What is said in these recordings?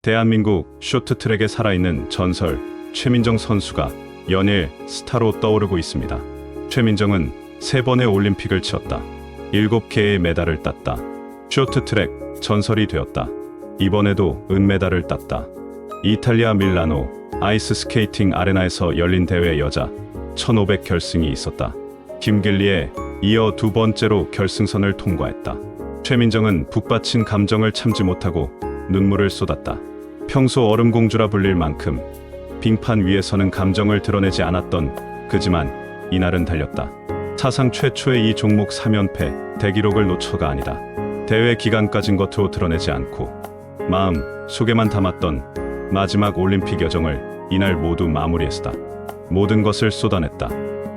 대한민국 쇼트트랙에 살아있는 전설 최민정 선수가 연일 스타로 떠오르고 있습니다. 최민정은 3번의 올림픽을 치렀다. 7개의 메달을 땄다. 쇼트트랙 전설이 되었다. 이번에도 은메달을 땄다. 이탈리아 밀라노 아이스 스케이팅 아레나에서 열린 대회 여자 1500 결승이 있었다. 김길리에 이어 2번째로 결승선을 통과했다. 최민정은 북받친 감정을 참지 못하고 눈물을 쏟았다. 평소 얼음공주라 불릴 만큼 빙판 위에서는 감정을 드러내지 않았던 그지만 이날은 달렸다. 사상 최초의 이 종목 3연패 대기록을 놓쳐가 아니다. 대회 기간까진 겉으로 드러내지 않고 마음 속에만 담았던 마지막 올림픽 여정을 이날 모두 마무리했다. 모든 것을 쏟아냈다.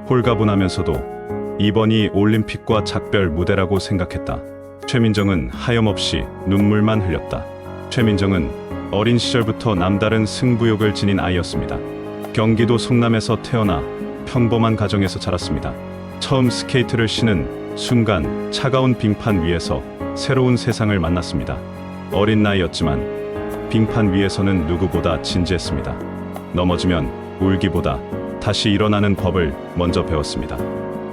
홀가분하면서도 이번이 올림픽과 작별 무대라고 생각했다. 최민정은 하염없이 눈물만 흘렸다. 최민정은 어린 시절부터 남다른 승부욕을 지닌 아이였습니다. 경기도 성남에서 태어나 평범한 가정에서 자랐습니다. 처음 스케이트를 신은 순간 차가운 빙판 위에서 새로운 세상을 만났습니다. 어린 나이였지만 빙판 위에서는 누구보다 진지했습니다. 넘어지면 울기보다 다시 일어나는 법을 먼저 배웠습니다.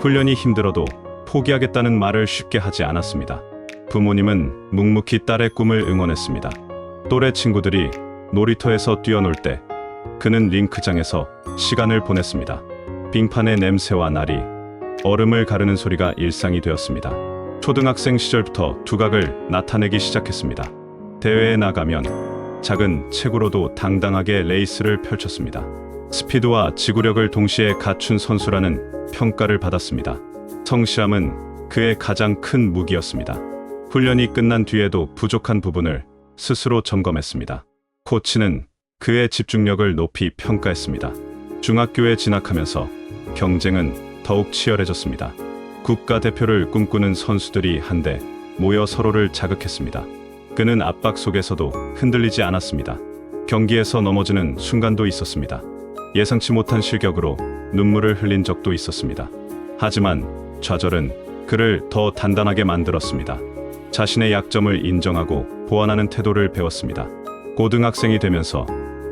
훈련이 힘들어도 포기하겠다는 말을 쉽게 하지 않았습니다. 부모님은 묵묵히 딸의 꿈을 응원했습니다. 또래 친구들이 놀이터에서 뛰어놀 때 그는 링크장에서 시간을 보냈습니다. 빙판의 냄새와 나리, 얼음을 가르는 소리가 일상이 되었습니다. 초등학생 시절부터 두각을 나타내기 시작했습니다. 대회에 나가면 작은 체구로도 당당하게 레이스를 펼쳤습니다. 스피드와 지구력을 동시에 갖춘 선수라는 평가를 받았습니다. 성실함은 그의 가장 큰 무기였습니다. 훈련이 끝난 뒤에도 부족한 부분을 스스로 점검했습니다. 코치는 그의 집중력을 높이 평가했습니다. 중학교에 진학하면서 경쟁은 더욱 치열해졌습니다. 국가대표를 꿈꾸는 선수들이 한데 모여 서로를 자극했습니다. 그는 압박 속에서도 흔들리지 않았습니다. 경기에서 넘어지는 순간도 있었습니다. 예상치 못한 실격으로 눈물을 흘린 적도 있었습니다. 하지만 좌절은 그를 더 단단하게 만들었습니다. 자신의 약점을 인정하고 보완하는 태도를 배웠습니다. 고등학생이 되면서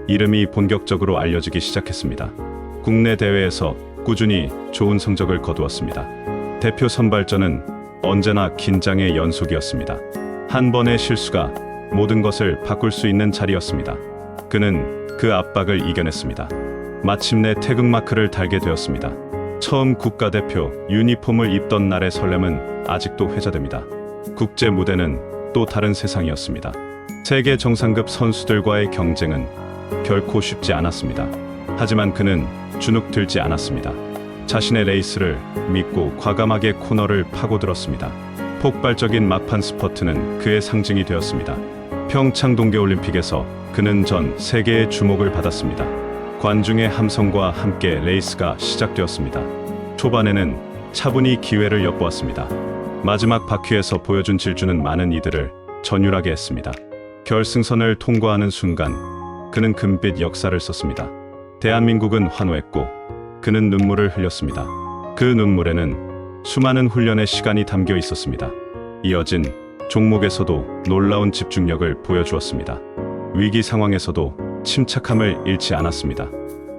이름이 본격적으로 알려지기 시작했습니다. 국내 대회에서 꾸준히 좋은 성적을 거두었습니다. 대표 선발전은 언제나 긴장의 연속이었습니다. 한 번의 실수가 모든 것을 바꿀 수 있는 자리였습니다. 그는 그 압박을 이겨냈습니다. 마침내 태극마크를 달게 되었습니다. 처음 국가대표 유니폼을 입던 날의 설렘은 아직도 회자됩니다. 국제 무대는 또 다른 세상이었습니다. 세계 정상급 선수들과의 경쟁은 결코 쉽지 않았습니다. 하지만 그는 주눅 들지 않았습니다. 자신의 레이스를 믿고 과감하게 코너를 파고들었습니다. 폭발적인 막판 스퍼트는 그의 상징이 되었습니다. 평창 동계올림픽에서 그는 전 세계의 주목을 받았습니다. 관중의 함성과 함께 레이스가 시작되었습니다. 초반에는 차분히 기회를 엿보았습니다. 마지막 바퀴에서 보여준 질주는 많은 이들을 전율하게 했습니다. 결승선을 통과하는 순간 그는 금빛 역사를 썼습니다. 대한민국은 환호했고 그는 눈물을 흘렸습니다. 그 눈물에는 수많은 훈련의 시간이 담겨 있었습니다. 이어진 종목에서도 놀라운 집중력을 보여주었습니다. 위기 상황에서도 침착함을 잃지 않았습니다.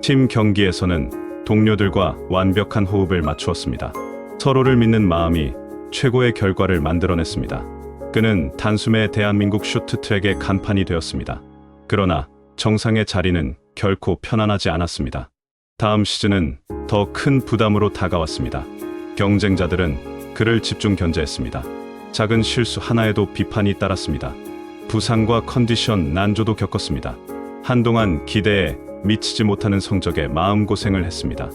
팀 경기에서는 동료들과 완벽한 호흡을 맞추었습니다. 서로를 믿는 마음이 최고의 결과를 만들어냈습니다. 그는 단숨에 대한민국 쇼트트랙의 간판이 되었습니다. 그러나 정상의 자리는 결코 편안하지 않았습니다. 다음 시즌은 더 큰 부담으로 다가왔습니다. 경쟁자들은 그를 집중 견제했습니다. 작은 실수 하나에도 비판이 따랐습니다. 부상과 컨디션 난조도 겪었습니다. 한동안 기대에 미치지 못하는 성적에 마음고생을 했습니다.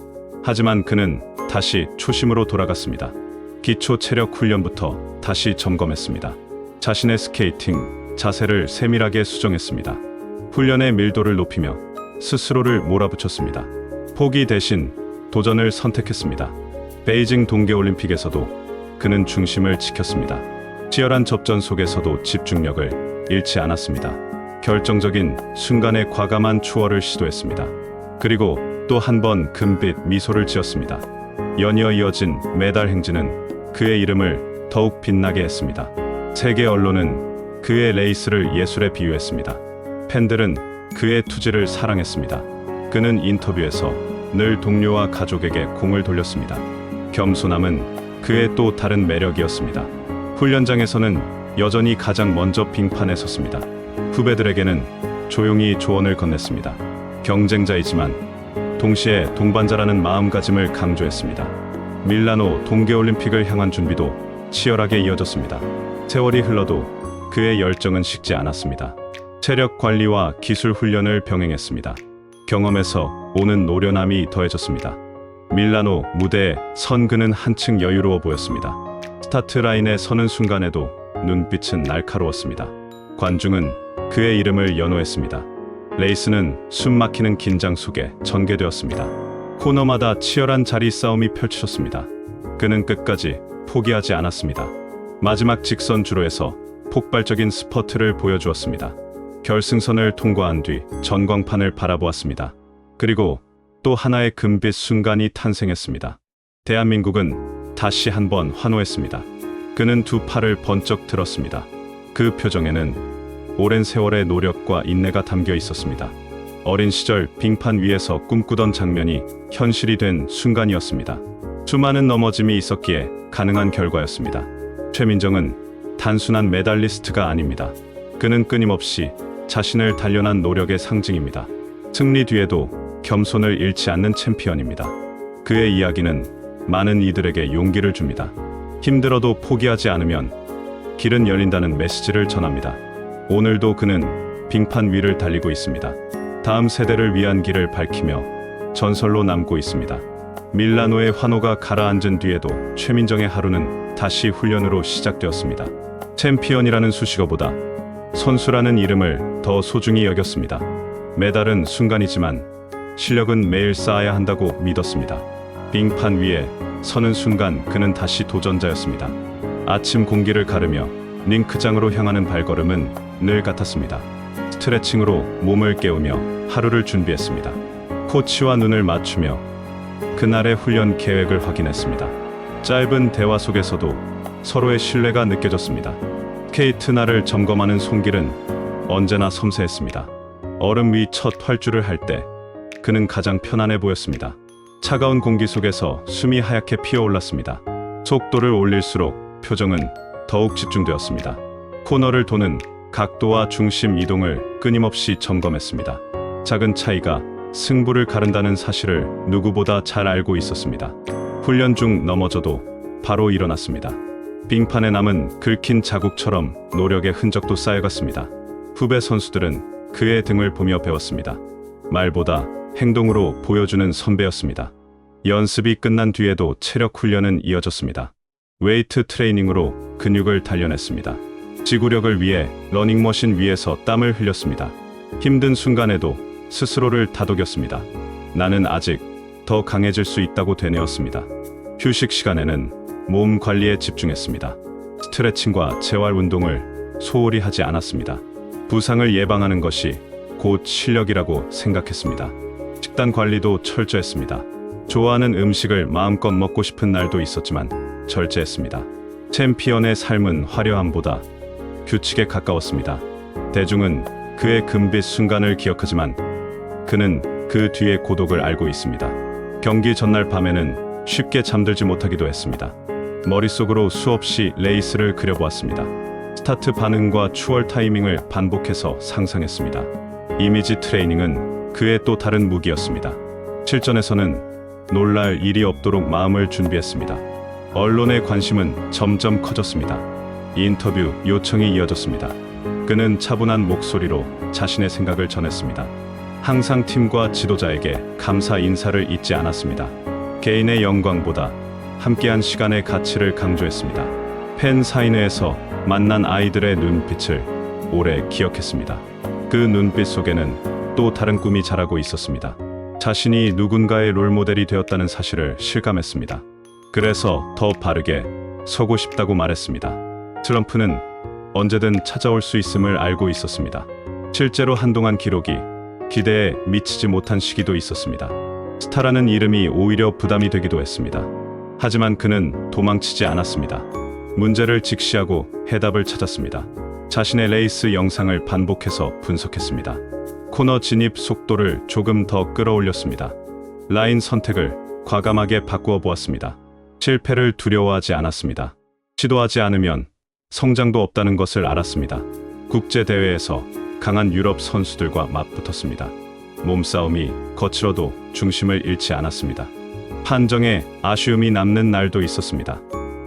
하지만 그는 다시 초심으로 돌아갔습니다. 기초 체력 훈련부터 다시 점검했습니다. 자신의 스케이팅 자세를 세밀하게 수정했습니다. 훈련의 밀도를 높이며 스스로를 몰아붙였습니다. 포기 대신 도전을 선택했습니다. 베이징 동계올림픽에서도 그는 중심을 지켰습니다. 치열한 접전 속에서도 집중력을 잃지 않았습니다. 결정적인 순간에 과감한 추월을 시도했습니다. 그리고 또 한 번 금빛 미소를 지었습니다. 연이어 이어진 메달 행진은 그의 이름을 더욱 빛나게 했습니다. 세계 언론은 그의 레이스를 예술에 비유했습니다. 팬들은 그의 투지를 사랑했습니다. 그는 인터뷰에서 늘 동료와 가족에게 공을 돌렸습니다. 겸손함은 그의 또 다른 매력이었습니다. 훈련장에서는 여전히 가장 먼저 빙판에 섰습니다. 후배들에게는 조용히 조언을 건넸습니다. 경쟁자이지만 동시에 동반자라는 마음가짐을 강조했습니다. 밀라노 동계올림픽을 향한 준비도 치열하게 이어졌습니다. 세월이 흘러도 그의 열정은 식지 않았습니다. 체력 관리와 기술 훈련을 병행했습니다. 경험에서 오는 노련함이 더해졌습니다. 밀라노 무대에 선 그는 한층 여유로워 보였습니다. 스타트 라인에 서는 순간에도 눈빛은 날카로웠습니다. 관중은 그의 이름을 연호했습니다. 레이스는 숨막히는 긴장 속에 전개되었습니다. 코너마다 치열한 자리 싸움이 펼쳐졌습니다. 그는 끝까지 포기하지 않았습니다. 마지막 직선 주로에서 폭발적인 스퍼트를 보여주었습니다. 결승선을 통과한 뒤 전광판을 바라보았습니다. 그리고 또 하나의 금빛 순간이 탄생했습니다. 대한민국은 다시 한번 환호했습니다. 그는 두 팔을 번쩍 들었습니다. 그 표정에는 오랜 세월의 노력과 인내가 담겨 있었습니다. 어린 시절 빙판 위에서 꿈꾸던 장면이 현실이 된 순간이었습니다. 수많은 넘어짐이 있었기에 가능한 결과였습니다. 최민정은 단순한 메달리스트가 아닙니다. 그는 끊임없이 자신을 단련한 노력의 상징입니다. 승리 뒤에도 겸손을 잃지 않는 챔피언입니다. 그의 이야기는 많은 이들에게 용기를 줍니다. 힘들어도 포기하지 않으면 길은 열린다는 메시지를 전합니다. 오늘도 그는 빙판 위를 달리고 있습니다. 다음 세대를 위한 길을 밝히며 전설로 남고 있습니다. 밀라노의 환호가 가라앉은 뒤에도 최민정의 하루는 다시 훈련으로 시작되었습니다. 챔피언이라는 수식어보다 선수라는 이름을 더 소중히 여겼습니다. 메달은 순간이지만 실력은 매일 쌓아야 한다고 믿었습니다. 빙판 위에 서는 순간 그는 다시 도전자였습니다. 아침 공기를 가르며 링크장으로 향하는 발걸음은 늘 같았습니다. 스트레칭으로 몸을 깨우며 하루를 준비했습니다. 코치와 눈을 맞추며 그날의 훈련 계획을 확인했습니다. 짧은 대화 속에서도 서로의 신뢰가 느껴졌습니다. 스케이트 날을 점검하는 손길은 언제나 섬세했습니다. 얼음 위 첫 활주를 할 때 그는 가장 편안해 보였습니다. 차가운 공기 속에서 숨이 하얗게 피어올랐습니다. 속도를 올릴수록 표정은 더욱 집중되었습니다. 코너를 도는 각도와 중심 이동을 끊임없이 점검했습니다. 작은 차이가 승부를 가른다는 사실을 누구보다 잘 알고 있었습니다. 훈련 중 넘어져도 바로 일어났습니다. 빙판에 남은 긁힌 자국처럼 노력의 흔적도 쌓여갔습니다. 후배 선수들은 그의 등을 보며 배웠습니다. 말보다 행동으로 보여주는 선배였습니다. 연습이 끝난 뒤에도 체력 훈련은 이어졌습니다. 웨이트 트레이닝으로 근육을 단련했습니다. 지구력을 위해 러닝머신 위에서 땀을 흘렸습니다. 힘든 순간에도 스스로를 다독였습니다. 나는 아직 더 강해질 수 있다고 되뇌었습니다. 휴식 시간에는 몸 관리에 집중했습니다. 스트레칭과 재활 운동을 소홀히 하지 않았습니다. 부상을 예방하는 것이 곧 실력이라고 생각했습니다. 식단 관리도 철저했습니다. 좋아하는 음식을 마음껏 먹고 싶은 날도 있었지만 절제했습니다. 챔피언의 삶은 화려함보다 규칙에 가까웠습니다. 대중은 그의 금빛 순간을 기억하지만 그는 그 뒤의 고독을 알고 있습니다. 경기 전날 밤에는 쉽게 잠들지 못하기도 했습니다. 머릿속으로 수없이 레이스를 그려보았습니다. 스타트 반응과 추월 타이밍을 반복해서 상상했습니다. 이미지 트레이닝은 그의 또 다른 무기였습니다. 실전에서는 놀랄 일이 없도록 마음을 준비했습니다. 언론의 관심은 점점 커졌습니다. 인터뷰 요청이 이어졌습니다. 그는 차분한 목소리로 자신의 생각을 전했습니다. 항상 팀과 지도자에게 감사 인사를 잊지 않았습니다. 개인의 영광보다 함께한 시간의 가치를 강조했습니다. 팬 사인회에서 만난 아이들의 눈빛을 오래 기억했습니다. 그 눈빛 속에는 또 다른 꿈이 자라고 있었습니다. 자신이 누군가의 롤모델이 되었다는 사실을 실감했습니다. 그래서 더 바르게 서고 싶다고 말했습니다. 트럼프는 언제든 찾아올 수 있음을 알고 있었습니다. 실제로 한동안 기록이 기대에 미치지 못한 시기도 있었습니다. 스타라는 이름이 오히려 부담이 되기도 했습니다. 하지만 그는 도망치지 않았습니다. 문제를 직시하고 해답을 찾았습니다. 자신의 레이스 영상을 반복해서 분석했습니다. 코너 진입 속도를 조금 더 끌어올렸습니다. 라인 선택을 과감하게 바꾸어 보았습니다. 실패를 두려워하지 않았습니다. 시도하지 않으면 성장도 없다는 것을 알았습니다. 국제대회에서 강한 유럽 선수들과 맞붙었습니다. 몸싸움이 거칠어도 중심을 잃지 않았습니다. 판정에 아쉬움이 남는 날도 있었습니다.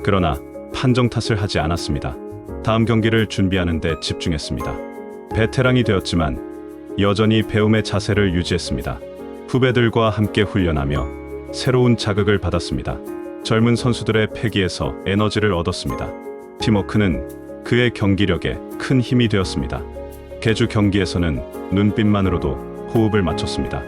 그러나 판정 탓을 하지 않았습니다. 다음 경기를 준비하는 데 집중했습니다. 베테랑이 되었지만 여전히 배움의 자세를 유지했습니다. 후배들과 함께 훈련하며 새로운 자극을 받았습니다. 젊은 선수들의 패기에서 에너지를 얻었습니다. 팀워크는 그의 경기력에 큰 힘이 되었습니다. 개주 경기에서는 눈빛만으로도 호흡을 맞췄습니다.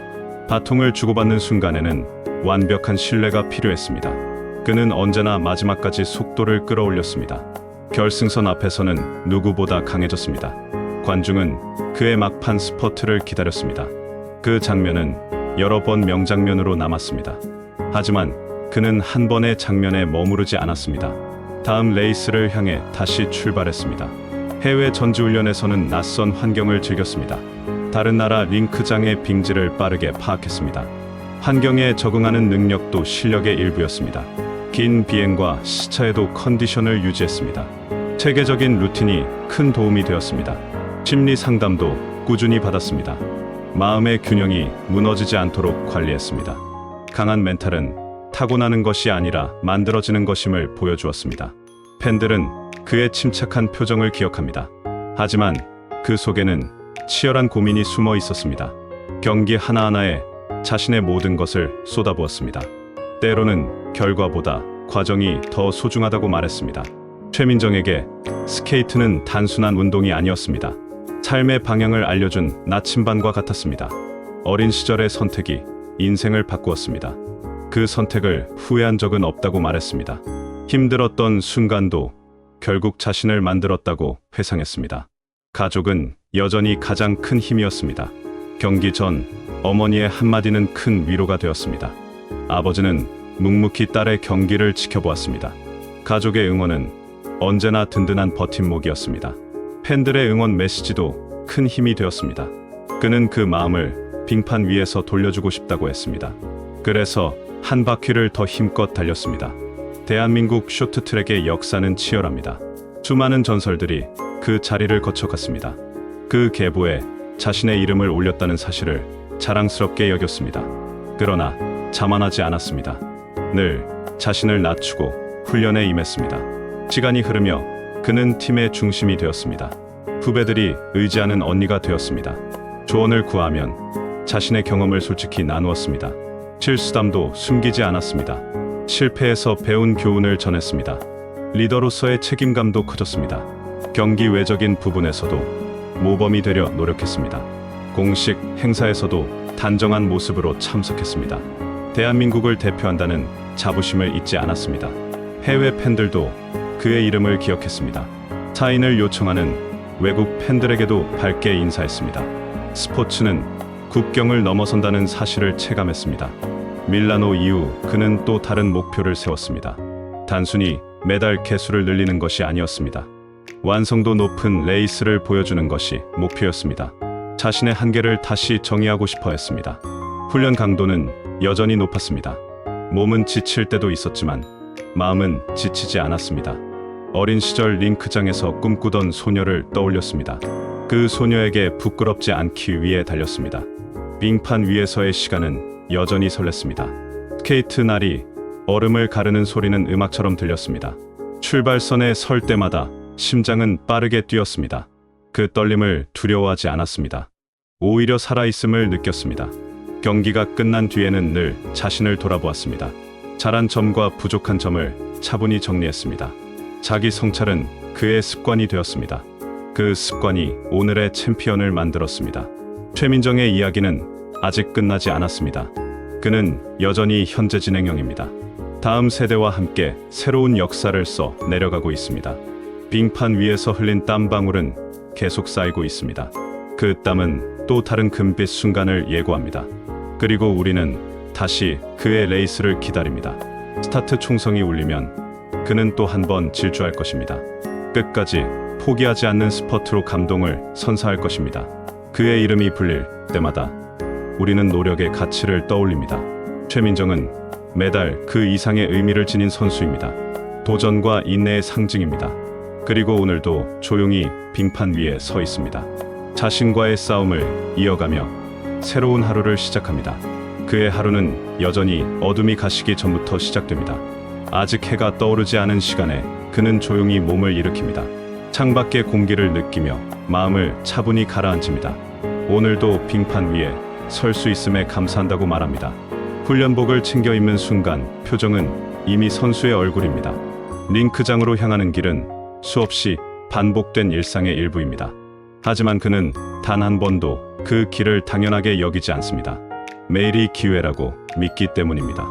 바통을 주고받는 순간에는 완벽한 신뢰가 필요했습니다. 그는 언제나 마지막까지 속도를 끌어올렸습니다. 결승선 앞에서는 누구보다 강해졌습니다. 관중은 그의 막판 스퍼트를 기다렸습니다. 그 장면은 여러 번 명장면으로 남았습니다. 하지만 그는 한 번의 장면에 머무르지 않았습니다. 다음 레이스를 향해 다시 출발했습니다. 해외 전지훈련에서는 낯선 환경을 즐겼습니다. 다른 나라 링크장의 빙지를 빠르게 파악했습니다. 환경에 적응하는 능력도 실력의 일부였습니다. 긴 비행과 시차에도 컨디션을 유지했습니다. 체계적인 루틴이 큰 도움이 되었습니다. 심리 상담도 꾸준히 받았습니다. 마음의 균형이 무너지지 않도록 관리했습니다. 강한 멘탈은 타고나는 것이 아니라 만들어지는 것임을 보여주었습니다. 팬들은 그의 침착한 표정을 기억합니다. 하지만 그 속에는 치열한 고민이 숨어 있었습니다. 경기 하나하나에 자신의 모든 것을 쏟아부었습니다. 때로는 결과보다 과정이 더 소중하다고 말했습니다. 최민정에게 스케이트는 단순한 운동이 아니었습니다. 삶의 방향을 알려준 나침반과 같았습니다. 어린 시절의 선택이 인생을 바꾸었습니다. 그 선택을 후회한 적은 없다고 말했습니다. 힘들었던 순간도 결국 자신을 만들었다고 회상했습니다. 가족은 여전히 가장 큰 힘이었습니다. 경기 전 어머니의 한마디는 큰 위로가 되었습니다. 아버지는 묵묵히 딸의 경기를 지켜보았습니다. 가족의 응원은 언제나 든든한 버팀목이었습니다. 팬들의 응원 메시지도 큰 힘이 되었습니다. 그는 그 마음을 빙판 위에서 돌려주고 싶다고 했습니다. 그래서 한 바퀴를 더 힘껏 달렸습니다. 대한민국 쇼트트랙의 역사는 치열합니다. 수많은 전설들이 그 자리를 거쳐갔습니다. 그 계보에 자신의 이름을 올렸다는 사실을 자랑스럽게 여겼습니다. 그러나 자만하지 않았습니다. 늘 자신을 낮추고 훈련에 임했습니다. 시간이 흐르며 그는 팀의 중심이 되었습니다. 후배들이 의지하는 언니가 되었습니다. 조언을 구하면 자신의 경험을 솔직히 나누었습니다. 실수담도 숨기지 않았습니다. 실패에서 배운 교훈을 전했습니다. 리더로서의 책임감도 커졌습니다. 경기 외적인 부분에서도 모범이 되려 노력했습니다. 공식 행사에서도 단정한 모습으로 참석했습니다. 대한민국을 대표한다는 자부심을 잊지 않았습니다. 해외 팬들도 그의 이름을 기억했습니다. 사인을 요청하는 외국 팬들에게도 밝게 인사했습니다. 스포츠는 국경을 넘어선다는 사실을 체감했습니다. 밀라노 이후 그는 또 다른 목표를 세웠습니다. 단순히 메달 개수를 늘리는 것이 아니었습니다. 완성도 높은 레이스를 보여주는 것이 목표였습니다. 자신의 한계를 다시 정의하고 싶어 했습니다. 훈련 강도는 여전히 높았습니다. 몸은 지칠 때도 있었지만 마음은 지치지 않았습니다. 어린 시절 링크장에서 꿈꾸던 소녀를 떠올렸습니다. 그 소녀에게 부끄럽지 않기 위해 달렸습니다. 빙판 위에서의 시간은 여전히 설렜습니다. 스케이트 날이 얼음을 가르는 소리는 음악처럼 들렸습니다. 출발선에 설 때마다 심장은 빠르게 뛰었습니다. 그 떨림을 두려워하지 않았습니다. 오히려 살아있음을 느꼈습니다. 경기가 끝난 뒤에는 늘 자신을 돌아보았습니다. 잘한 점과 부족한 점을 차분히 정리했습니다. 자기 성찰은 그의 습관이 되었습니다. 그 습관이 오늘의 챔피언을 만들었습니다. 최민정의 이야기는 아직 끝나지 않았습니다. 그는 여전히 현재 진행형입니다. 다음 세대와 함께 새로운 역사를 써 내려가고 있습니다. 빙판 위에서 흘린 땀방울은 계속 쌓이고 있습니다. 그 땀은 또 다른 금빛 순간을 예고합니다. 그리고 우리는 다시 그의 레이스를 기다립니다. 스타트 총성이 울리면 그는 또 한 번 질주할 것입니다. 끝까지 포기하지 않는 스퍼트로 감동을 선사할 것입니다. 그의 이름이 불릴 때마다 우리는 노력의 가치를 떠올립니다. 최민정은 매달 그 이상의 의미를 지닌 선수입니다. 도전과 인내의 상징입니다. 그리고 오늘도 조용히 빙판 위에 서 있습니다. 자신과의 싸움을 이어가며 새로운 하루를 시작합니다. 그의 하루는 여전히 어둠이 가시기 전부터 시작됩니다. 아직 해가 떠오르지 않은 시간에 그는 조용히 몸을 일으킵니다. 창밖의 공기를 느끼며 마음을 차분히 가라앉힙니다. 오늘도 빙판 위에 설 수 있음에 감사한다고 말합니다. 훈련복을 챙겨 입는 순간 표정은 이미 선수의 얼굴입니다. 링크장으로 향하는 길은 수없이 반복된 일상의 일부입니다. 하지만 그는 단 한 번도 그 길을 당연하게 여기지 않습니다. 매일이 기회라고 믿기 때문입니다.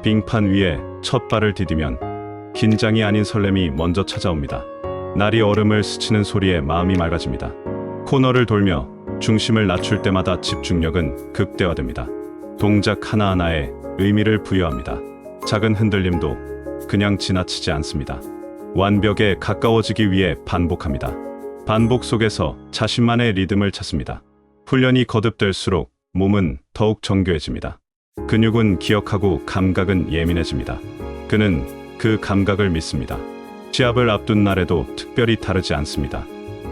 빙판 위에 첫 발을 디디면 긴장이 아닌 설렘이 먼저 찾아옵니다. 날이 얼음을 스치는 소리에 마음이 맑아집니다. 코너를 돌며 중심을 낮출 때마다 집중력은 극대화됩니다. 동작 하나하나에 의미를 부여합니다. 작은 흔들림도 그냥 지나치지 않습니다. 완벽에 가까워지기 위해 반복합니다. 반복 속에서 자신만의 리듬을 찾습니다. 훈련이 거듭될수록 몸은 더욱 정교해집니다. 근육은 기억하고 감각은 예민해집니다. 그는 그 감각을 믿습니다. 시합을 앞둔 날에도 특별히 다르지 않습니다.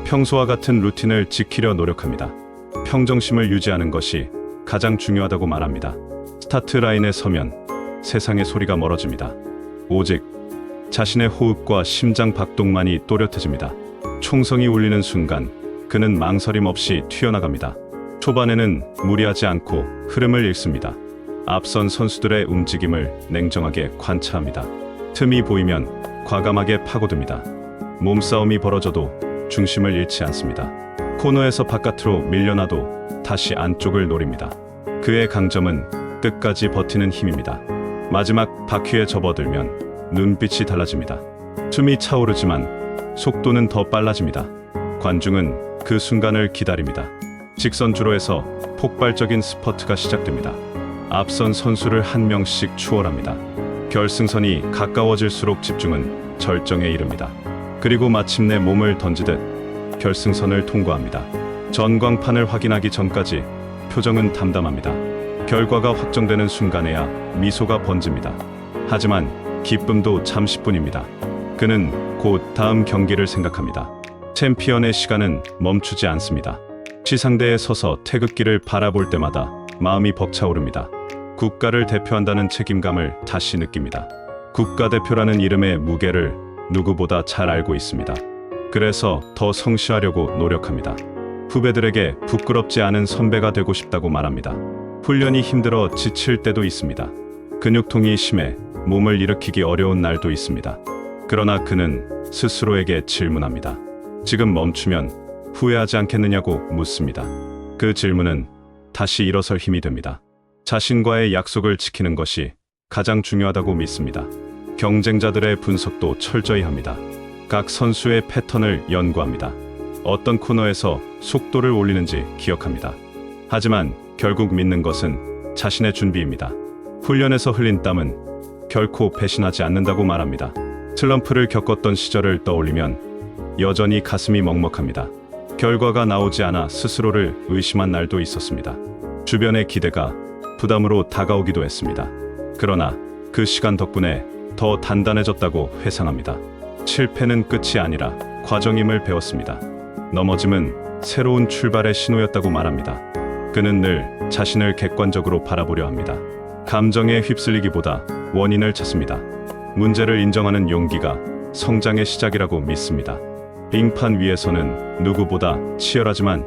평소와 같은 루틴을 지키려 노력합니다. 평정심을 유지하는 것이 가장 중요하다고 말합니다. 스타트 라인에 서면 세상의 소리가 멀어집니다. 오직 자신의 호흡과 심장 박동만이 또렷해집니다. 총성이 울리는 순간 그는 망설임 없이 튀어나갑니다. 초반에는 무리하지 않고 흐름을 읽습니다. 앞선 선수들의 움직임을 냉정하게 관찰합니다. 틈이 보이면 과감하게 파고듭니다. 몸싸움이 벌어져도 중심을 잃지 않습니다. 코너에서 바깥으로 밀려나도 다시 안쪽을 노립니다. 그의 강점은 끝까지 버티는 힘입니다. 마지막 바퀴에 접어들면 눈빛이 달라집니다. 숨이 차오르지만 속도는 더 빨라집니다. 관중은 그 순간을 기다립니다. 직선주로에서 폭발적인 스퍼트가 시작됩니다. 앞선 선수를 한 명씩 추월합니다. 결승선이 가까워질수록 집중은 절정에 이릅니다. 그리고 마침내 몸을 던지듯 결승선을 통과합니다. 전광판을 확인하기 전까지 표정은 담담합니다. 결과가 확정되는 순간에야 미소가 번집니다. 하지만 기쁨도 잠시뿐입니다. 그는 곧 다음 경기를 생각합니다. 챔피언의 시간은 멈추지 않습니다. 시상대에 서서 태극기를 바라볼 때마다 마음이 벅차오릅니다. 국가를 대표한다는 책임감을 다시 느낍니다. 국가대표라는 이름의 무게를 누구보다 잘 알고 있습니다. 그래서 더 성실하려고 노력합니다. 후배들에게 부끄럽지 않은 선배가 되고 싶다고 말합니다. 훈련이 힘들어 지칠 때도 있습니다. 근육통이 심해 몸을 일으키기 어려운 날도 있습니다. 그러나 그는 스스로에게 질문합니다. 지금 멈추면 후회하지 않겠느냐고 묻습니다. 그 질문은 다시 일어설 힘이 됩니다. 자신과의 약속을 지키는 것이 가장 중요하다고 믿습니다. 경쟁자들의 분석도 철저히 합니다. 각 선수의 패턴을 연구합니다. 어떤 코너에서 속도를 올리는지 기억합니다. 하지만 결국 믿는 것은 자신의 준비입니다. 훈련에서 흘린 땀은 결코 배신하지 않는다고 말합니다. 슬럼프를 겪었던 시절을 떠올리면 여전히 가슴이 먹먹합니다. 결과가 나오지 않아 스스로를 의심한 날도 있었습니다. 주변의 기대가 부담으로 다가오기도 했습니다. 그러나 그 시간 덕분에 더 단단해졌다고 회상합니다. 실패는 끝이 아니라 과정임을 배웠습니다. 넘어짐은 새로운 출발의 신호였다고 말합니다. 그는 늘 자신을 객관적으로 바라보려 합니다. 감정에 휩쓸리기보다 원인을 찾습니다. 문제를 인정하는 용기가 성장의 시작이라고 믿습니다. 빙판 위에서는 누구보다 치열하지만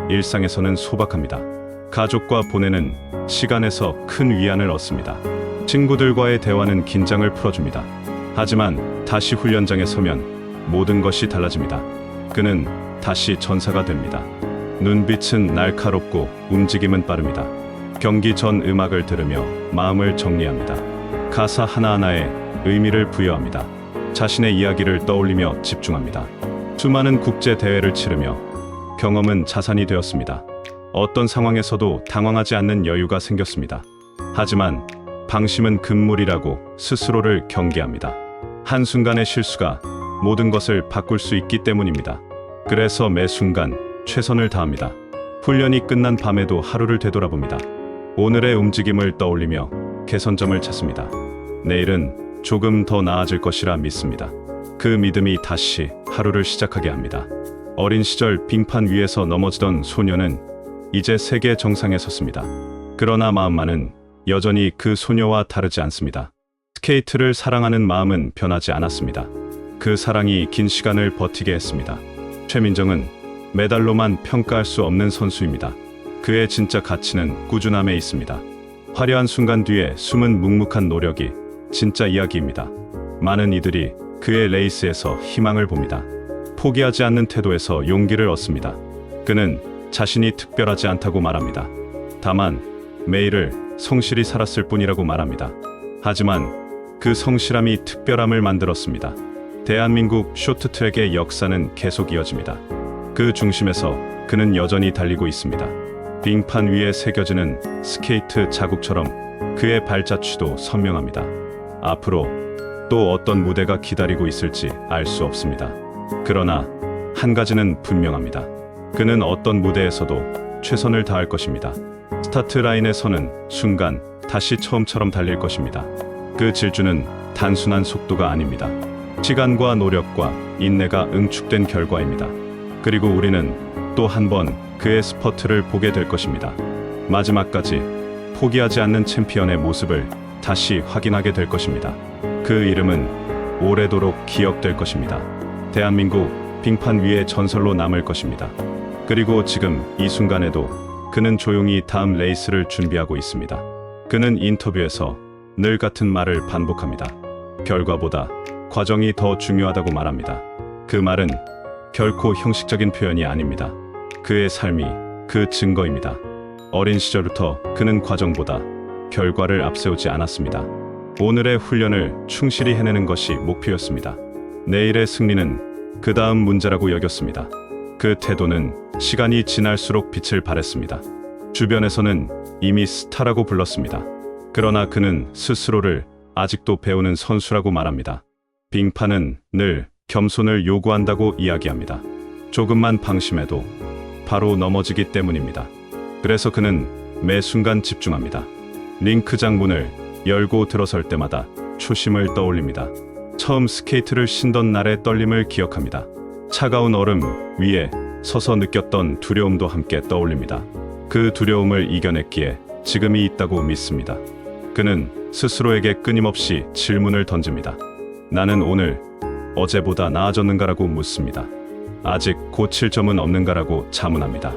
일상에서는 소박합니다. 가족과 보내는 시간에서 큰 위안을 얻습니다. 친구들과의 대화는 긴장을 풀어줍니다. 하지만 다시 훈련장에 서면 모든 것이 달라집니다. 그는 다시 전사가 됩니다. 눈빛은 날카롭고 움직임은 빠릅니다. 경기 전 음악을 들으며 마음을 정리합니다. 가사 하나하나에 의미를 부여합니다. 자신의 이야기를 떠올리며 집중합니다. 수많은 국제 대회를 치르며 경험은 자산이 되었습니다. 어떤 상황에서도 당황하지 않는 여유가 생겼습니다. 하지만 방심은 금물이라고 스스로를 경계합니다. 한순간의 실수가 모든 것을 바꿀 수 있기 때문입니다. 그래서 매 순간 최선을 다합니다. 훈련이 끝난 밤에도 하루를 되돌아봅니다. 오늘의 움직임을 떠올리며 개선점을 찾습니다. 내일은 조금 더 나아질 것이라 믿습니다. 그 믿음이 다시 하루를 시작하게 합니다. 어린 시절 빙판 위에서 넘어지던 소녀는 이제 세계 정상에 섰습니다. 그러나 마음만은 여전히 그 소녀와 다르지 않습니다. 스케이트를 사랑하는 마음은 변하지 않았습니다. 그 사랑이 긴 시간을 버티게 했습니다. 최민정은 메달로만 평가할 수 없는 선수입니다. 그의 진짜 가치는 꾸준함에 있습니다. 화려한 순간 뒤에 숨은 묵묵한 노력이 진짜 이야기입니다. 많은 이들이 그의 레이스에서 희망을 봅니다. 포기하지 않는 태도에서 용기를 얻습니다. 그는 자신이 특별하지 않다고 말합니다. 다만 매일을 성실히 살았을 뿐이라고 말합니다. 하지만 그 성실함이 특별함을 만들었습니다. 대한민국 쇼트트랙의 역사는 계속 이어집니다. 그 중심에서 그는 여전히 달리고 있습니다. 빙판 위에 새겨지는 스케이트 자국처럼 그의 발자취도 선명합니다. 앞으로 또 어떤 무대가 기다리고 있을지 알 수 없습니다. 그러나 한 가지는 분명합니다. 그는 어떤 무대에서도 최선을 다할 것입니다. 스타트 라인에 서는 순간 다시 처음처럼 달릴 것입니다. 그 질주는 단순한 속도가 아닙니다. 시간과 노력과 인내가 응축된 결과입니다. 그리고 우리는 또 한 번 그의 스퍼트를 보게 될 것입니다. 마지막까지 포기하지 않는 챔피언의 모습을 다시 확인하게 될 것입니다. 그 이름은 오래도록 기억될 것입니다. 대한민국 빙판 위의 전설로 남을 것입니다. 그리고 지금 이 순간에도 그는 조용히 다음 레이스를 준비하고 있습니다. 그는 인터뷰에서 늘 같은 말을 반복합니다. 결과보다 과정이 더 중요하다고 말합니다. 그 말은 결코 형식적인 표현이 아닙니다. 그의 삶이 그 증거입니다. 어린 시절부터 그는 과정보다 결과를 앞세우지 않았습니다. 오늘의 훈련을 충실히 해내는 것이 목표였습니다. 내일의 승리는 그 다음 문제라고 여겼습니다. 그 태도는 시간이 지날수록 빛을 발했습니다. 주변에서는 이미 스타라고 불렀습니다. 그러나 그는 스스로를 아직도 배우는 선수라고 말합니다. 빙판은 늘 겸손을 요구한다고 이야기합니다. 조금만 방심해도 바로 넘어지기 때문입니다. 그래서 그는 매 순간 집중합니다. 링크장 문을 열고 들어설 때마다 초심을 떠올립니다. 처음 스케이트를 신던 날의 떨림을 기억합니다. 차가운 얼음 위에 서서 느꼈던 두려움도 함께 떠올립니다. 그 두려움을 이겨냈기에 지금이 있다고 믿습니다. 그는 스스로에게 끊임없이 질문을 던집니다. 나는 오늘 어제보다 나아졌는가라고 묻습니다. 아직 고칠 점은 없는가라고 자문합니다.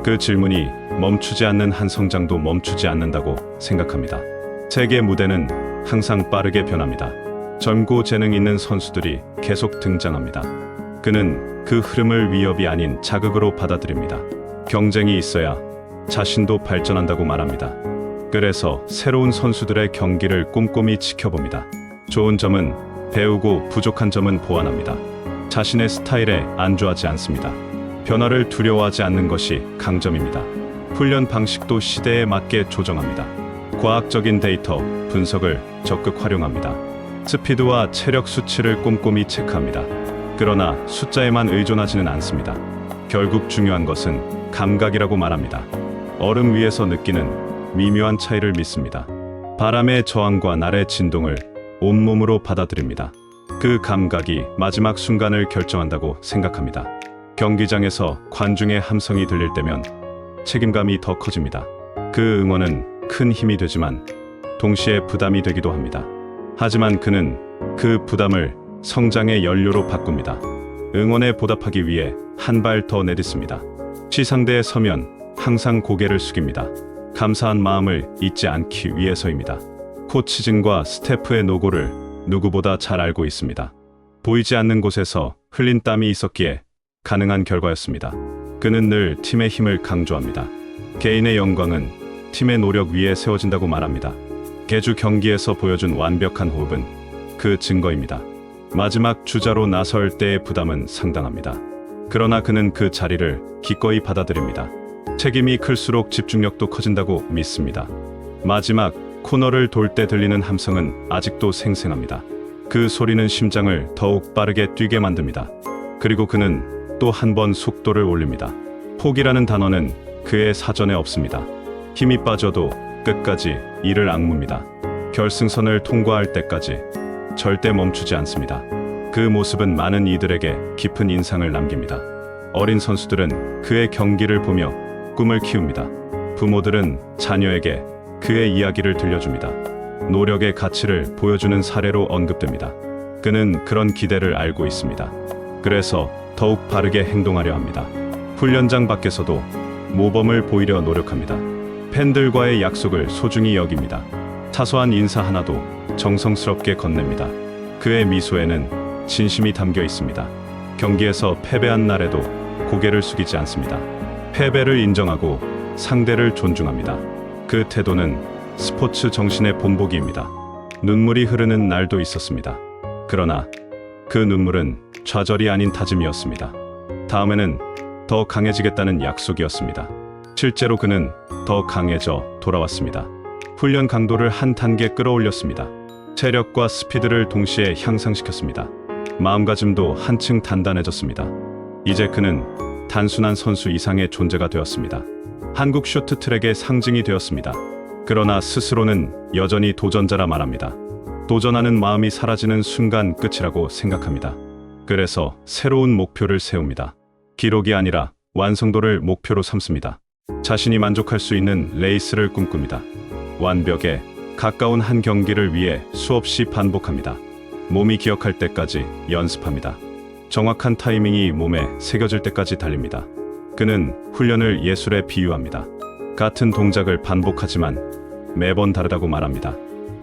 그 질문이 멈추지 않는 한 성장도 멈추지 않는다고 생각합니다. 세계 무대는 항상 빠르게 변합니다. 젊고 재능 있는 선수들이 계속 등장합니다. 그는 그 흐름을 위협이 아닌 자극으로 받아들입니다. 경쟁이 있어야 자신도 발전한다고 말합니다. 그래서 새로운 선수들의 경기를 꼼꼼히 지켜봅니다. 좋은 점은 배우고 부족한 점은 보완합니다. 자신의 스타일에 안주하지 않습니다. 변화를 두려워하지 않는 것이 강점입니다. 훈련 방식도 시대에 맞게 조정합니다. 과학적인 데이터 분석을 적극 활용합니다. 스피드와 체력 수치를 꼼꼼히 체크합니다. 그러나 숫자에만 의존하지는 않습니다. 결국 중요한 것은 감각이라고 말합니다. 얼음 위에서 느끼는 미묘한 차이를 믿습니다. 바람의 저항과 날의 진동을 온몸으로 받아들입니다. 그 감각이 마지막 순간을 결정한다고 생각합니다. 경기장에서 관중의 함성이 들릴 때면 책임감이 더 커집니다. 그 응원은 큰 힘이 되지만 동시에 부담이 되기도 합니다. 하지만 그는 그 부담을 성장의 연료로 바꿉니다. 응원에 보답하기 위해 한 발 더 내딛습니다. 시상대에 서면 항상 고개를 숙입니다. 감사한 마음을 잊지 않기 위해서입니다. 코치진과 스태프의 노고를 누구보다 잘 알고 있습니다. 보이지 않는 곳에서 흘린 땀이 있었기에 가능한 결과였습니다. 그는 늘 팀의 힘을 강조합니다. 개인의 영광은 팀의 노력 위에 세워진다고 말합니다. 개주 경기에서 보여준 완벽한 호흡은 그 증거입니다. 마지막 주자로 나설 때의 부담은 상당합니다. 그러나 그는 그 자리를 기꺼이 받아들입니다. 책임이 클수록 집중력도 커진다고 믿습니다. 마지막 코너를 돌 때 들리는 함성은 아직도 생생합니다. 그 소리는 심장을 더욱 빠르게 뛰게 만듭니다. 그리고 그는 또 한 번 속도를 올립니다. 포기라는 단어는 그의 사전에 없습니다. 힘이 빠져도 끝까지 이를 악무입니다. 결승선을 통과할 때까지 절대 멈추지 않습니다. 그 모습은 많은 이들에게 깊은 인상을 남깁니다. 어린 선수들은 그의 경기를 보며 꿈을 키웁니다. 부모들은 자녀에게 그의 이야기를 들려줍니다. 노력의 가치를 보여주는 사례로 언급됩니다. 그는 그런 기대를 알고 있습니다. 그래서 더욱 바르게 행동하려 합니다. 훈련장 밖에서도 모범을 보이려 노력합니다. 팬들과의 약속을 소중히 여깁니다. 사소한 인사 하나도 정성스럽게 건넵니다. 그의 미소에는 진심이 담겨 있습니다. 경기에서 패배한 날에도 고개를 숙이지 않습니다. 패배를 인정하고 상대를 존중합니다. 그 태도는 스포츠 정신의 본보기입니다. 눈물이 흐르는 날도 있었습니다. 그러나 그 눈물은 좌절이 아닌 다짐이었습니다. 다음에는 더 강해지겠다는 약속이었습니다. 실제로 그는 더 강해져 돌아왔습니다. 훈련 강도를 한 단계 끌어올렸습니다. 체력과 스피드를 동시에 향상시켰습니다. 마음가짐도 한층 단단해졌습니다. 이제 그는 단순한 선수 이상의 존재가 되었습니다. 한국 쇼트트랙의 상징이 되었습니다. 그러나 스스로는 여전히 도전자라 말합니다. 도전하는 마음이 사라지는 순간 끝이라고 생각합니다. 그래서 새로운 목표를 세웁니다. 기록이 아니라 완성도를 목표로 삼습니다. 자신이 만족할 수 있는 레이스를 꿈꿉니다. 완벽에 가까운 한 경기를 위해 수없이 반복합니다. 몸이 기억할 때까지 연습합니다. 정확한 타이밍이 몸에 새겨질 때까지 달립니다. 그는 훈련을 예술에 비유합니다. 같은 동작을 반복하지만 매번 다르다고 말합니다.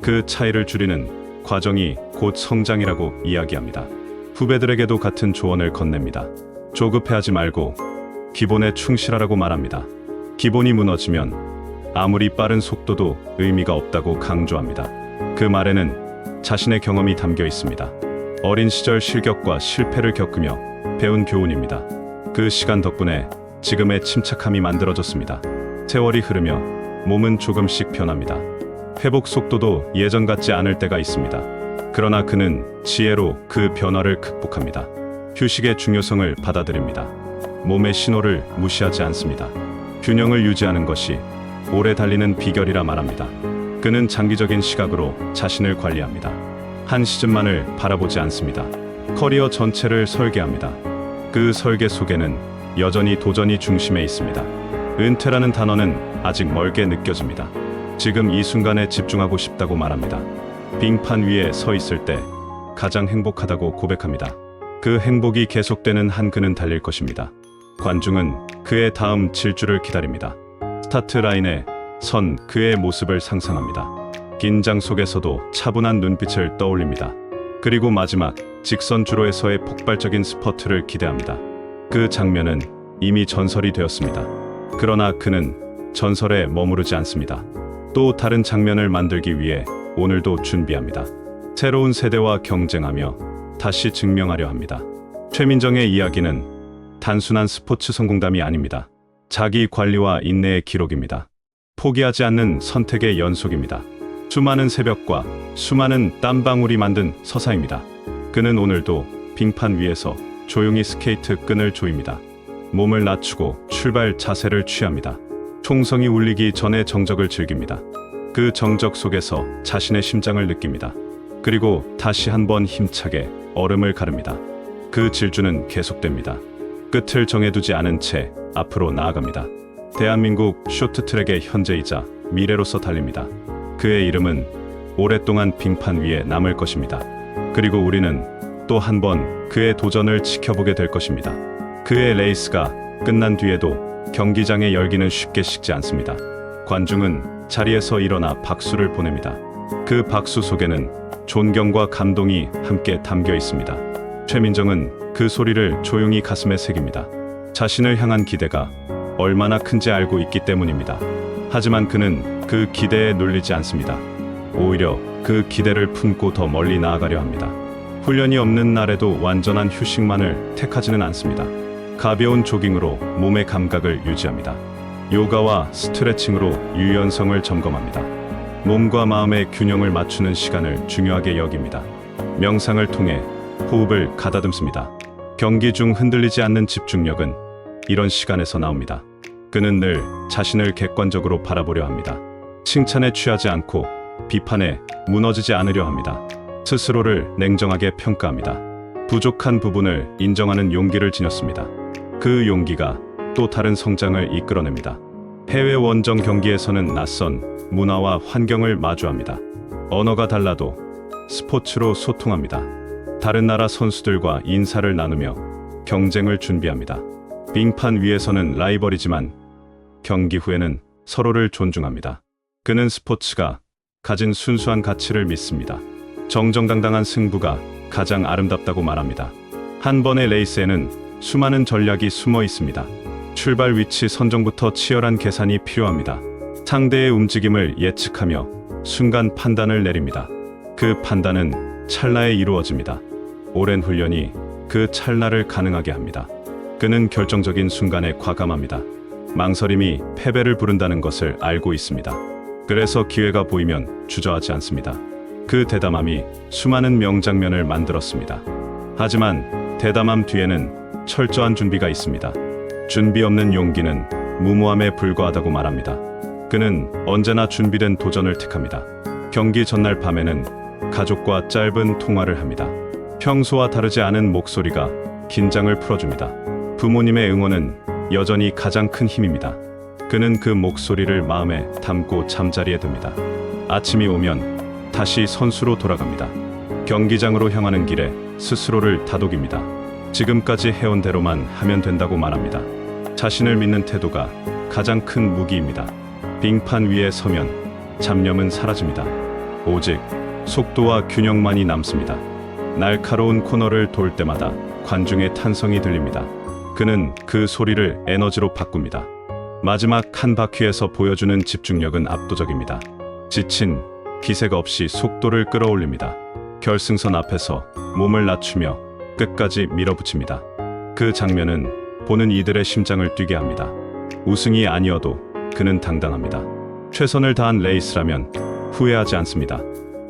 그 차이를 줄이는 과정이 곧 성장이라고 이야기합니다. 후배들에게도 같은 조언을 건넵니다. 조급해하지 말고 기본에 충실하라고 말합니다. 기본이 무너지면 아무리 빠른 속도도 의미가 없다고 강조합니다. 그 말에는 자신의 경험이 담겨 있습니다. 어린 시절 실격과 실패를 겪으며 배운 교훈입니다. 그 시간 덕분에 지금의 침착함이 만들어졌습니다. 세월이 흐르며 몸은 조금씩 변합니다. 회복 속도도 예전 같지 않을 때가 있습니다. 그러나 그는 지혜로 그 변화를 극복합니다. 휴식의 중요성을 받아들입니다. 몸의 신호를 무시하지 않습니다. 균형을 유지하는 것이 오래 달리는 비결이라 말합니다. 그는 장기적인 시각으로 자신을 관리합니다. 한 시즌만을 바라보지 않습니다. 커리어 전체를 설계합니다. 그 설계 속에는 여전히 도전이 중심에 있습니다. 은퇴라는 단어는 아직 멀게 느껴집니다. 지금 이 순간에 집중하고 싶다고 말합니다. 빙판 위에 서 있을 때 가장 행복하다고 고백합니다. 그 행복이 계속되는 한 그는 달릴 것입니다. 관중은 그의 다음 질주를 기다립니다. 스타트 라인에 선 그의 모습을 상상합니다. 긴장 속에서도 차분한 눈빛을 떠올립니다. 그리고 마지막 직선 주로에서의 폭발적인 스퍼트를 기대합니다. 그 장면은 이미 전설이 되었습니다. 그러나 그는 전설에 머무르지 않습니다. 또 다른 장면을 만들기 위해 오늘도 준비합니다. 새로운 세대와 경쟁하며 다시 증명하려 합니다. 최민정의 이야기는 단순한 스포츠 성공담이 아닙니다. 자기 관리와 인내의 기록입니다. 포기하지 않는 선택의 연속입니다. 수많은 새벽과 수많은 땀방울이 만든 서사입니다. 그는 오늘도 빙판 위에서 조용히 스케이트 끈을 조입니다. 몸을 낮추고 출발 자세를 취합니다. 총성이 울리기 전에 정적을 즐깁니다. 그 정적 속에서 자신의 심장을 느낍니다. 그리고 다시 한번 힘차게 얼음을 가릅니다. 그 질주는 계속됩니다. 끝을 정해두지 않은 채 앞으로 나아갑니다. 대한민국 쇼트트랙의 현재이자 미래로서 달립니다. 그의 이름은 오랫동안 빙판 위에 남을 것입니다. 그리고 우리는 또 한 번 그의 도전을 지켜보게 될 것입니다. 그의 레이스가 끝난 뒤에도 경기장의 열기는 쉽게 식지 않습니다. 관중은 자리에서 일어나 박수를 보냅니다. 그 박수 속에는 존경과 감동이 함께 담겨 있습니다. 최민정은 그 소리를 조용히 가슴에 새깁니다. 자신을 향한 기대가 얼마나 큰지 알고 있기 때문입니다. 하지만 그는 그 기대에 눌리지 않습니다. 오히려 그 기대를 품고 더 멀리 나아가려 합니다. 훈련이 없는 날에도 완전한 휴식만을 택하지는 않습니다. 가벼운 조깅으로 몸의 감각을 유지합니다. 요가와 스트레칭으로 유연성을 점검합니다. 몸과 마음의 균형을 맞추는 시간을 중요하게 여깁니다. 명상을 통해 호흡을 가다듬습니다. 경기 중 흔들리지 않는 집중력은 이런 시간에서 나옵니다. 그는 늘 자신을 객관적으로 바라보려 합니다. 칭찬에 취하지 않고 비판에 무너지지 않으려 합니다. 스스로를 냉정하게 평가합니다. 부족한 부분을 인정하는 용기를 지녔습니다. 그 용기가 또 다른 성장을 이끌어냅니다. 해외 원정 경기에서는 낯선 문화와 환경을 마주합니다. 언어가 달라도 스포츠로 소통합니다. 다른 나라 선수들과 인사를 나누며 경쟁을 준비합니다. 빙판 위에서는 라이벌이지만 경기 후에는 서로를 존중합니다. 그는 스포츠가 가진 순수한 가치를 믿습니다. 정정당당한 승부가 가장 아름답다고 말합니다. 한 번의 레이스에는 수많은 전략이 숨어 있습니다. 출발 위치 선정부터 치열한 계산이 필요합니다. 상대의 움직임을 예측하며 순간 판단을 내립니다. 그 판단은 찰나에 이루어집니다. 오랜 훈련이 그 찰나를 가능하게 합니다. 그는 결정적인 순간에 과감합니다. 망설임이 패배를 부른다는 것을 알고 있습니다. 그래서 기회가 보이면 주저하지 않습니다. 그 대담함이 수많은 명장면을 만들었습니다. 하지만 대담함 뒤에는 철저한 준비가 있습니다. 준비 없는 용기는 무모함에 불과하다고 말합니다. 그는 언제나 준비된 도전을 택합니다. 경기 전날 밤에는 가족과 짧은 통화를 합니다. 평소와 다르지 않은 목소리가 긴장을 풀어줍니다. 부모님의 응원은 여전히 가장 큰 힘입니다. 그는 그 목소리를 마음에 담고 잠자리에 듭니다. 아침이 오면 다시 선수로 돌아갑니다. 경기장으로 향하는 길에 스스로를 다독입니다. 지금까지 해온 대로만 하면 된다고 말합니다. 자신을 믿는 태도가 가장 큰 무기입니다. 빙판 위에 서면 잡념은 사라집니다. 오직 속도와 균형만이 남습니다. 날카로운 코너를 돌 때마다 관중의 탄성이 들립니다. 그는 그 소리를 에너지로 바꿉니다. 마지막 한 바퀴에서 보여주는 집중력은 압도적입니다. 지친 기색 없이 속도를 끌어올립니다. 결승선 앞에서 몸을 낮추며 끝까지 밀어붙입니다. 그 장면은 보는 이들의 심장을 뛰게 합니다. 우승이 아니어도 그는 당당합니다. 최선을 다한 레이스라면 후회하지 않습니다.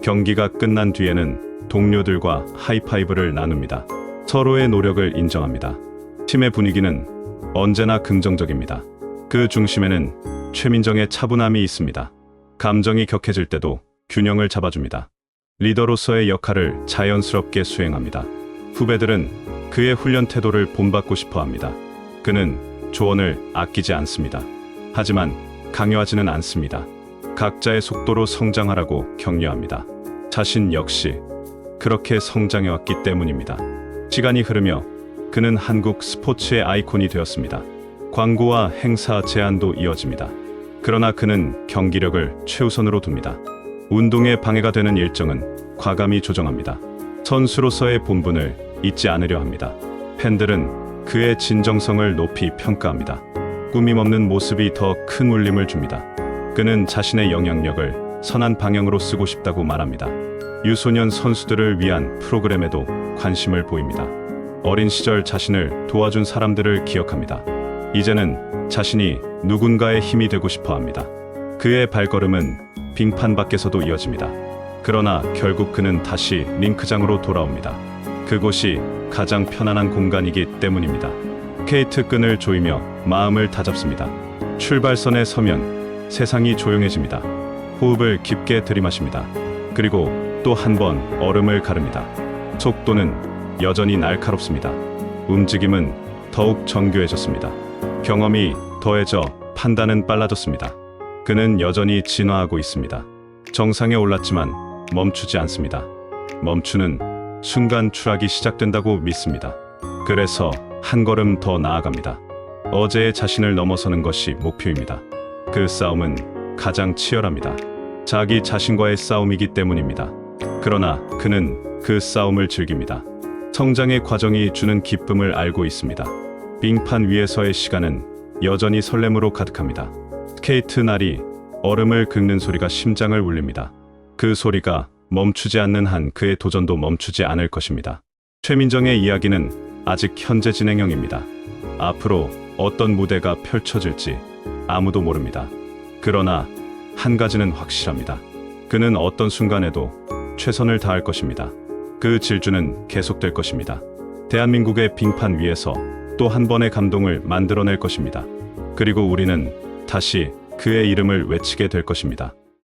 경기가 끝난 뒤에는 동료들과 하이파이브를 나눕니다. 서로의 노력을 인정합니다. 팀의 분위기는 언제나 긍정적입니다. 그 중심에는 최민정의 차분함이 있습니다. 감정이 격해질 때도 균형을 잡아줍니다. 리더로서의 역할을 자연스럽게 수행합니다. 후배들은 그의 훈련 태도를 본받고 싶어 합니다. 그는 조언을 아끼지 않습니다. 하지만 강요하지는 않습니다. 각자의 속도로 성장하라고 격려합니다. 자신 역시 그렇게 성장해왔기 때문입니다. 시간이 흐르며 그는 한국 스포츠의 아이콘이 되었습니다. 광고와 행사 제안도 이어집니다. 그러나 그는 경기력을 최우선으로 둡니다. 운동에 방해가 되는 일정은 과감히 조정합니다. 선수로서의 본분을 잊지 않으려 합니다. 팬들은 그의 진정성을 높이 평가합니다. 꾸밈 없는 모습이 더 큰 울림을 줍니다. 그는 자신의 영향력을 선한 방향으로 쓰고 싶다고 말합니다. 유소년 선수들을 위한 프로그램에도 관심을 보입니다. 어린 시절 자신을 도와준 사람들을 기억합니다. 이제는 자신이 누군가의 힘이 되고 싶어 합니다. 그의 발걸음은 빙판 밖에서도 이어집니다. 그러나 결국 그는 다시 링크장으로 돌아옵니다. 그곳이 가장 편안한 공간이기 때문입니다. 스케이트 끈을 조이며 마음을 다잡습니다. 출발선에 서면 세상이 조용해집니다. 호흡을 깊게 들이마십니다. 그리고 또 한 번 얼음을 가릅니다. 속도는 여전히 날카롭습니다. 움직임은 더욱 정교해졌습니다. 경험이 더해져 판단은 빨라졌습니다. 그는 여전히 진화하고 있습니다. 정상에 올랐지만 멈추지 않습니다. 멈추는 순간 추락이 시작된다고 믿습니다. 그래서 한 걸음 더 나아갑니다. 어제의 자신을 넘어서는 것이 목표입니다. 그 싸움은 가장 치열합니다. 자기 자신과의 싸움이기 때문입니다. 그러나 그는 그 싸움을 즐깁니다. 성장의 과정이 주는 기쁨을 알고 있습니다. 빙판 위에서의 시간은 여전히 설렘으로 가득합니다. 스케이트 날이 얼음을 긁는 소리가 심장을 울립니다. 그 소리가 멈추지 않는 한 그의 도전도 멈추지 않을 것입니다. 최민정의 이야기는 아직 현재 진행형입니다. 앞으로 어떤 무대가 펼쳐질지 아무도 모릅니다. 그러나 한 가지는 확실합니다. 그는 어떤 순간에도 최선을 다할 것입니다. 그 질주는 계속될 것입니다. 대한민국의 빙판 위에서 또 한 번의 감동을 만들어낼 것입니다. 그리고 우리는 다시 그의 이름을 외치게 될 것입니다.